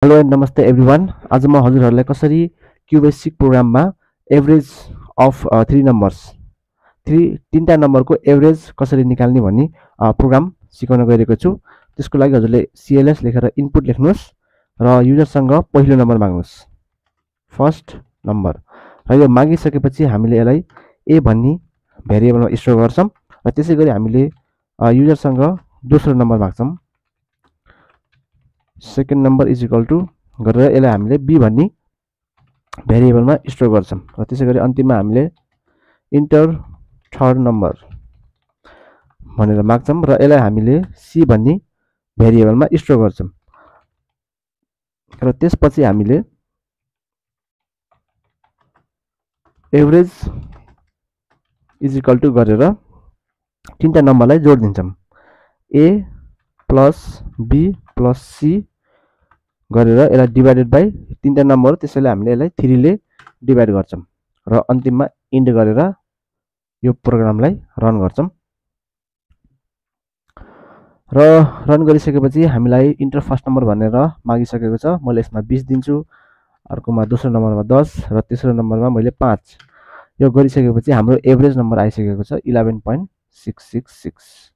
Hello and नमस्ते everyone. आज म हजुरहरूलाई कसरी क्युबेसिक प्रोग्राममा एभरेज अफ थ्री नम्बर्स तीनटा नम्बरको एभरेज कसरी निकाल्ने भन्ने प्रोग्राम सिकाउन गइरहेको छु। त्यसको लागि हजुरले सिएलएस लेखेर इनपुट लेख्नुहोस् र युजरसँग पहिलो नम्बर माग्नुहोस्, फर्स्ट नम्बर। र यो मागिसकेपछि हामीले यसलाई ए भन्ने भेरिएबलमा स्टोर गर्छौँ र त्यसै गरी हामीले युजरसँग दोस्रो नम्बर माग्छौँ, second number is equal to गरेर यसलाई हामीले बी भन्ने भेरिएबलमा स्टोर गर्छौँ र त्यसै गरी अन्तिममा हामीले इन्टर थर्ड नम्बर भनेर माग्छौँ र यसलाई हामीले सी भन्ने भेरिएबलमा स्टोर गर्छौँ र त्यसपछि हामीले एभरेज इज इक्वल टू गरेर तीनटा नम्बरलाई जोड दिन्छौँ, ए प्लस बी प्लस सी गरेर यसलाई डिभाइडेड बाई तीनटा नम्बर, त्यसैले हामीले यसलाई 3 ले डिभाइड गर्छौँ र अन्तिममा इन्ड गरेर यो प्रोग्रामलाई रन गर्छौँ। र रन गरिसकेपछि हामीलाई इन्टर फर्स्ट नम्बर भनेर मागिसकेको छ। मैले यसमा 20 दिन्छु, अर्कोमा दोस्रो नम्बरमा 10 र तेस्रो नम्बरमा मैले 5। यो गरिसकेपछि हाम्रो एभरेज नम्बर आइसकेको छ 11.666।